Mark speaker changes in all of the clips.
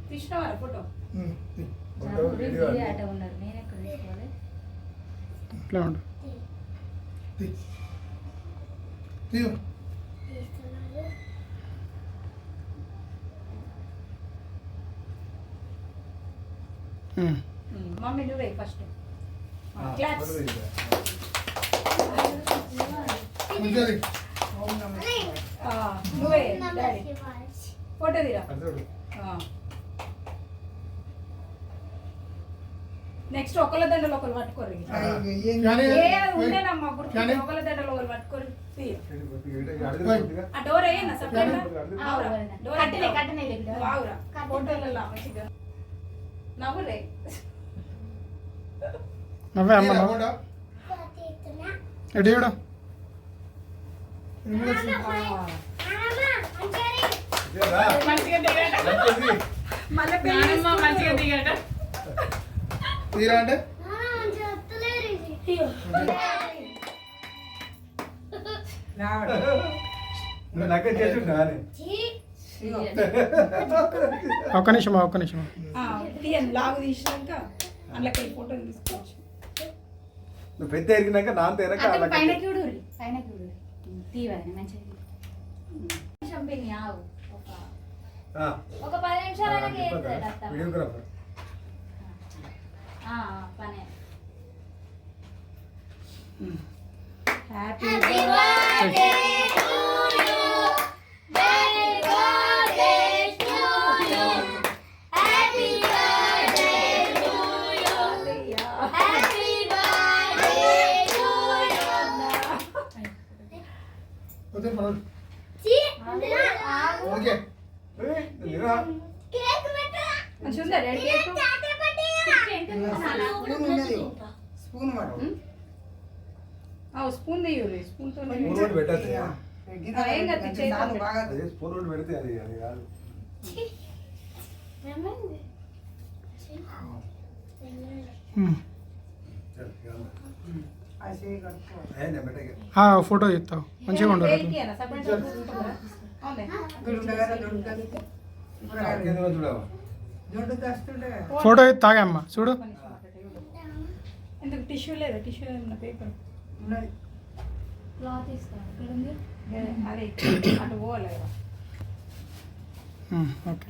Speaker 1: తీసినావా photo?
Speaker 2: ఇట్లా ఉండు.
Speaker 1: Mummy నువ్వే ఫస్ట్ క్లాప్స్. నువ్వే డాడీ ఫోటో తీరా. నెక్స్ట్ ఒకళ్ళ దండలు ఒకరు పట్టుకోరు. ఉండేనమ్మా ఒకళ్ళ దండలు ఒకరు పట్టుకోరు. ఆ డోర్ అయ్యా సపరేట్ బాగురా ఫోటోలలో మంచిగా నవ్వురే.
Speaker 2: నవ్వే అమ్మ నవ్వు. ఎటు చూడు.
Speaker 1: మంచిగా దిగట మంచిగా దిగట
Speaker 2: తీరా అంటే ఒక్క నిమిషం
Speaker 1: లాగు తీసినాక అందులోకి ఫోటోలు తీసుకోవచ్చు.
Speaker 3: నువ్వు పెద్ద ఎరిగినాక నాంత ఎరక
Speaker 4: పైన చూడు పైన చూడు తీవాలని మంచిగా ఒక 10 నిమిషాలకి పనే.
Speaker 1: హ్యాపీ స్పూన్ తీయరు. స్పూన్ తో
Speaker 3: పెట్టచ్చు.
Speaker 1: స్పూన్
Speaker 3: పెడితే అది అది కాదు.
Speaker 2: ఫోటో చెప్తావు మంచిగా ఉండదు. ఫోటో తాగా అమ్మ చూడు.
Speaker 1: ఎందుకు టిష్యూ లేదా? టిష్యూ లేదా? పేపర్ అదే అటు పోవాలి కదా.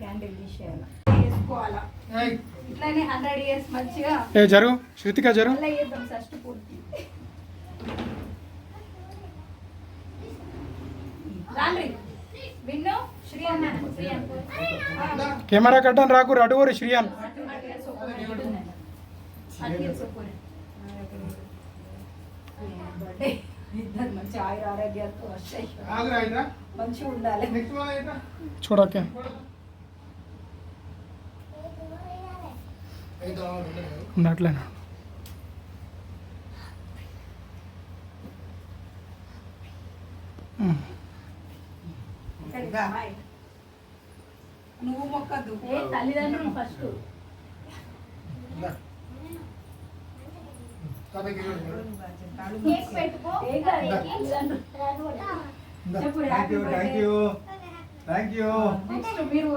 Speaker 1: క్యాండిల్ తీసేయాలి వేసుకోవాలా. ఇట్లానే 100 years మంచిగా
Speaker 2: జరుగు శృతిక జరుగు.
Speaker 1: ఫస్ట్ పూర్తి రాండి విన్ను శ్రీయాన్
Speaker 2: కెమెరా కట్టని రాకు అడుగురు శ్రీయాన్.
Speaker 1: ఇద్దరు మంచి ఆయుర ఆరోగ్యాలతో వస్తాయి. మంచిగా ఉండాలి.
Speaker 2: చూడకే ఉన్నట్లేనా.
Speaker 1: నువ్వు మొక్కద్దు
Speaker 4: తల్లిదండ్రులు ఫస్ట్.
Speaker 1: మీరు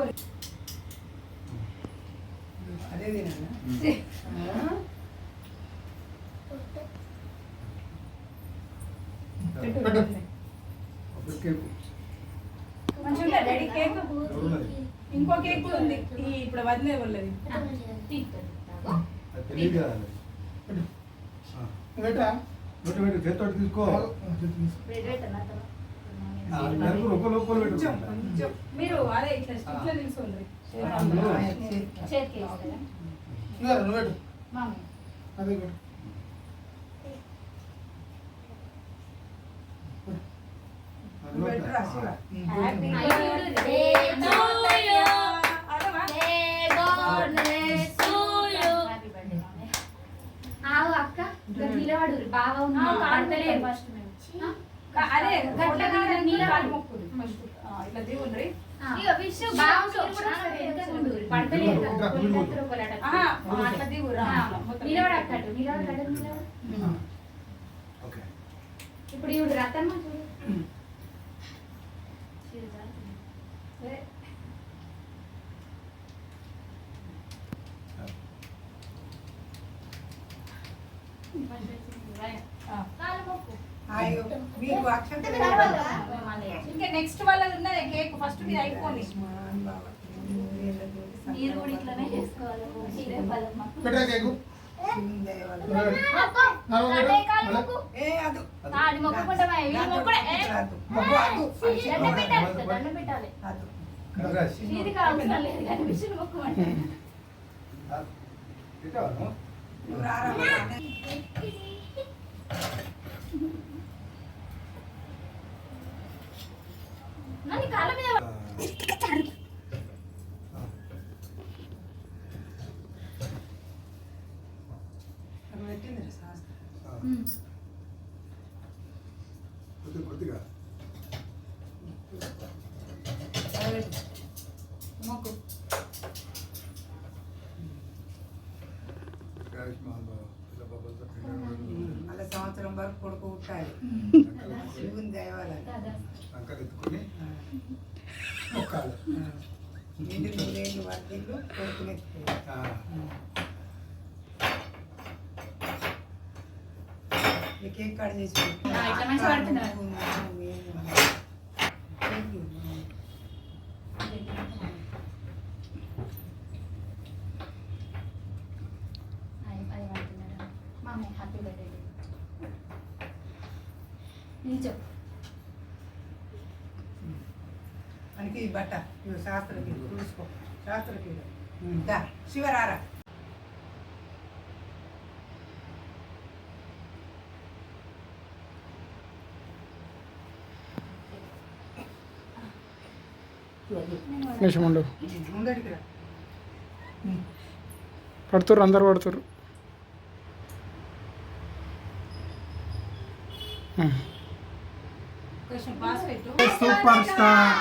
Speaker 1: మంచిగా రెడీ కేక్. ఇంకో కేక్ కూడా ఉంది ఇప్పుడు వదిలే వాళ్ళది.
Speaker 3: చేతో తీసుకో.
Speaker 1: మీరు అదే ఇట్లా ఇట్లా నిల్చోండి.
Speaker 4: అక్క నిలబడు బాగా ఫస్ట్
Speaker 1: అదే ఇట్లా దేవుండ్రి
Speaker 4: ఇప్పుడు ఇవి రతమ్మ
Speaker 5: మీరు అక్షంత
Speaker 1: ఇంకా నెక్స్ట్ వాళ్ళది ఉన్నది కేక్ ఫస్ట్ మీరు అయిపోయి
Speaker 4: మీరు కూడా ఇట్లానే చేసుకోవాలి మీరే బలమ్మ.
Speaker 2: పెట్టరా కేకు
Speaker 4: ఆడి మొక్కుకుంటామా? వీడి మొక్కుడే. దండం పెట్టాలి, దండం పెట్టాలి. ఇది కావసరం లేదు కానీ విషయం మొక్కుమంటే నన్ను కాళ్ళ మీద
Speaker 3: కొద్దిగా
Speaker 5: మొక్కు మళ్ళీ సంవత్సరం వరకు కొడుకు పుట్టాలి శివుని దయవాలని
Speaker 3: అంకలు ఎత్తుకొని మొక్కాలి.
Speaker 5: ఇంటికి లేని వర్దిల్లు కొడుకుని ఎత్తుకోవాలి. కేక్ కట్ చేసి
Speaker 4: ఇట్లా మంచిగా పడుతున్నారు. అది పడుతున్నాడు. మామయ్య హ్యాపీ బర్త్డే. నిల్చో.
Speaker 5: మనకి ఈ బట్ట ఇవి శాస్త్రకి చూసుకో శాస్త్రకి దా శివరారా
Speaker 2: నిమిషం ఉండు
Speaker 5: ముందడికి రా
Speaker 2: పడుతుర్రు అందరు పడుతుర్రు
Speaker 1: కొంచెం పాస్ పెట్టు
Speaker 2: సూపర్ స్టార్